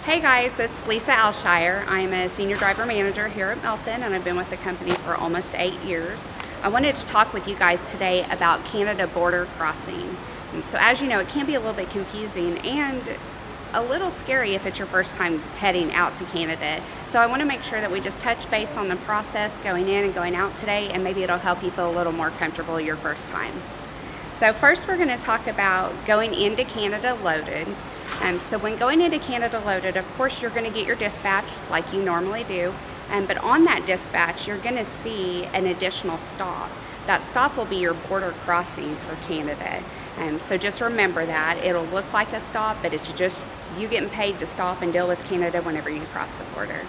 Hey guys, it's Lisa Alshire. I'm a senior driver manager here at Melton, and I've been with the company for almost 8 years. I wanted to talk with you guys today about Canada border crossing. So as you know, it can be a little bit confusing and a little scary if it's your first time heading out to Canada. So I want to make sure that we just touch base on the process going in and going out today, and maybe it'll help you feel a little more comfortable your first time. So first we're going to talk about going into Canada loaded. So when going into Canada loaded, of course you're going to get your dispatch like you normally do, but on that dispatch you're going to see an additional stop. That stop will be your border crossing for Canada. So just remember that. It'll look like a stop, but it's just you getting paid to stop and deal with Canada whenever you cross the border.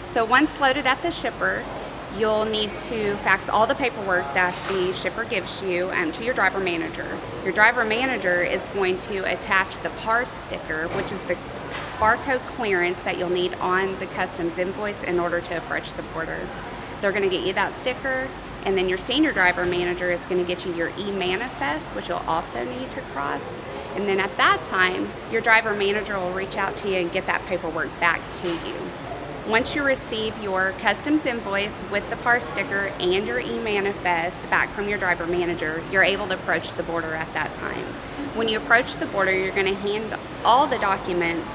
So once loaded at the shipper, you'll need to fax all the paperwork that the shipper gives you to your driver manager. Your driver manager is going to attach the PARS sticker, which is the barcode clearance that you'll need on the customs invoice in order to approach the border. They're going to get you that sticker, and then your senior driver manager is going to get you your e-manifest, which you'll also need to cross. And then at that time, your driver manager will reach out to you and get that paperwork back to you. Once you receive your customs invoice with the PARS sticker and your e-manifest back from your driver manager, you're able to approach the border at that time. When you approach the border, you're going to hand all the documents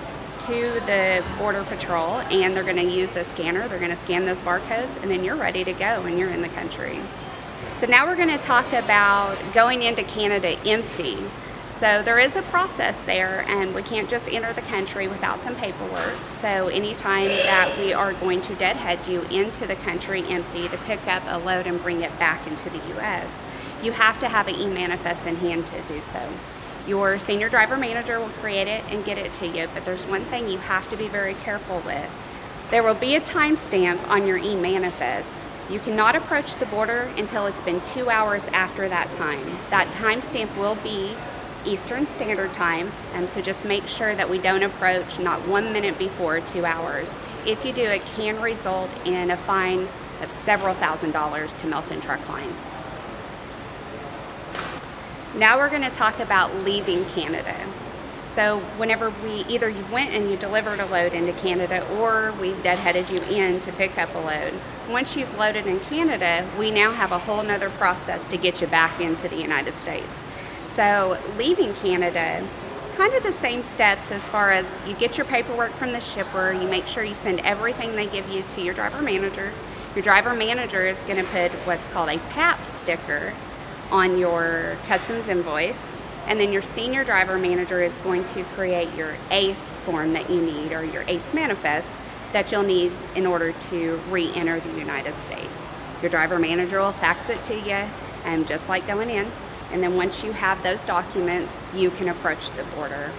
to the Border Patrol, and they're going to use a scanner. They're going to scan those barcodes, and then you're ready to go and you're in the country. So now we're going to talk about going into Canada empty. So there is a process there, and we can't just enter the country without some paperwork. So anytime that we are going to deadhead you into the country empty to pick up a load and bring it back into the U.S., you have to have an e-manifest in hand to do so. Your senior driver manager will create it and get it to you, but there's one thing you have to be very careful with. There will be a timestamp on your e-manifest. You cannot approach the border until it's been 2 hours after that time. That timestamp will be Eastern Standard Time, so just make sure that we don't approach not 1 minute before 2 hours. If you do, it can result in a fine of several $1,000s to Melton Truck Lines. Now we're going to talk about leaving Canada. So whenever either you went and you delivered a load into Canada, or we've deadheaded you in to pick up a load, once you've loaded in Canada, we now have a whole nother process to get you back into the United States. So leaving Canada, it's kind of the same steps as far as you get your paperwork from the shipper, you make sure you send everything they give you to your driver manager. Your driver manager is going to put what's called a PAP sticker on your customs invoice, and then your senior driver manager is going to create your ACE form that you need, or your ACE manifest that you'll need in order to re-enter the United States. Your driver manager will fax it to you, just like going in. And then once you have those documents, you can approach the border.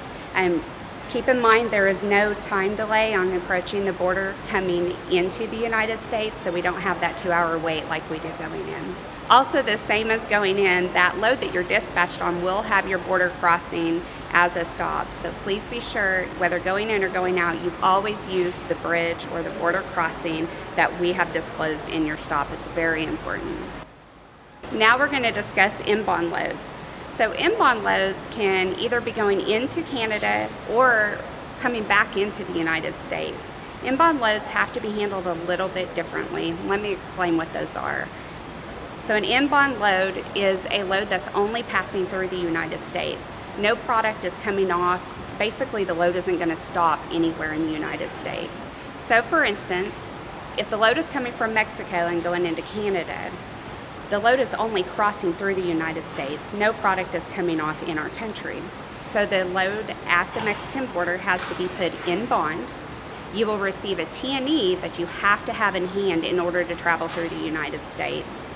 Keep in mind there is no time delay on approaching the border coming into the United States, so we don't have that 2-hour wait like we did going in. Also, the same as going in, that load that you're dispatched on will have your border crossing as a stop. So please be sure, whether going in or going out, you always use the bridge or the border crossing that we have disclosed in your stop. It's very important. Now we're going to discuss inbound loads. So inbound loads can either be going into Canada or coming back into the United States. Inbound loads have to be handled a little bit differently. Let me explain what those are. So an inbound load is a load that's only passing through the United States. No product is coming off. Basically, the load isn't going to stop anywhere in the United States. So for instance, if the load is coming from Mexico and going into Canada, the load is only crossing through the United States. No product is coming off in our country. So the load at the Mexican border has to be put in bond. You will receive a T&E that you have to have in hand in order to travel through the United States.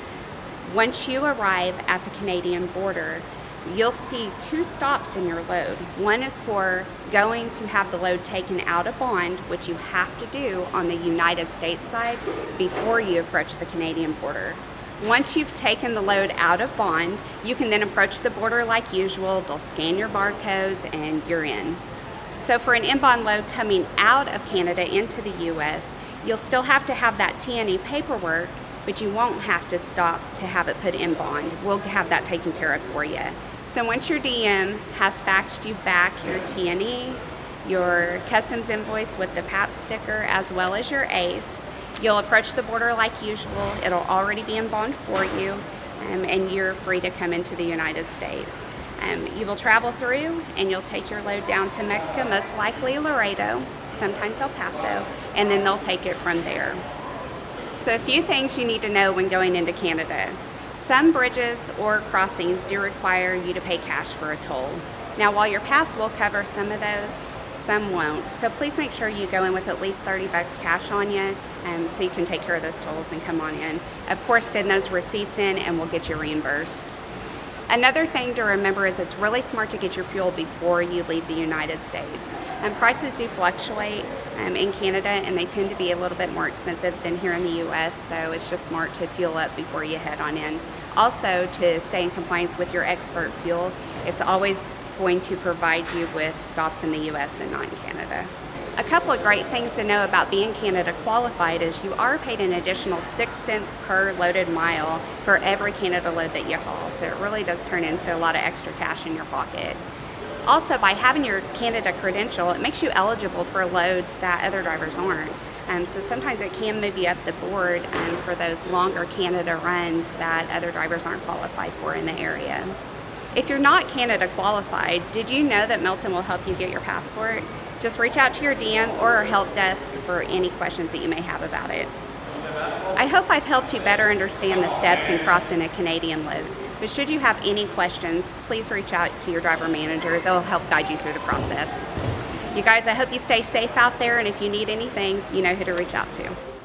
Once you arrive at the Canadian border, you'll see 2 stops in your load. One is for going to have the load taken out of bond, which you have to do on the United States side before you approach the Canadian border. Once you've taken the load out of bond, you can then approach the border like usual. They'll scan your barcodes and you're in. So for an inbound load coming out of Canada into the U.S., you'll still have to have that T&E paperwork, but you won't have to stop to have it put in bond. We'll have that taken care of for you. So once your DM has faxed you back your T&E, your customs invoice with the PAP sticker, as well as your ACE. You'll approach the border like usual. It'll already be in bond for you, and you're free to come into the United States. You will travel through and you'll take your load down to Mexico, most likely Laredo, sometimes El Paso, and then they'll take it from there. So a few things you need to know when going into Canada. Some bridges or crossings do require you to pay cash for a toll. Now, while your pass will cover some of those, some won't. So please make sure you go in with at least $30 cash on you, so you can take care of those tolls and come on in. Of course, send those receipts in and we'll get you reimbursed. Another thing to remember is it's really smart to get your fuel before you leave the United States. Prices do fluctuate in Canada, and they tend to be a little bit more expensive than here in the US, so it's just smart to fuel up before you head on in. Also, to stay in compliance with your expert fuel, it's always going to provide you with stops in the US and not in Canada. A couple of great things to know about being Canada qualified is you are paid an additional 6 cents per loaded mile for every Canada load that you haul. So it really does turn into a lot of extra cash in your pocket. Also, by having your Canada credential, it makes you eligible for loads that other drivers aren't. So sometimes it can move you up the board for those longer Canada runs that other drivers aren't qualified for in the area. If you're not Canada qualified, did you know that Milton will help you get your passport? Just reach out to your DM or our help desk for any questions that you may have about it. I hope I've helped you better understand the steps in crossing a Canadian load. But should you have any questions, please reach out to your driver manager. They'll help guide you through the process. You guys, I hope you stay safe out there, and if you need anything, you know who to reach out to.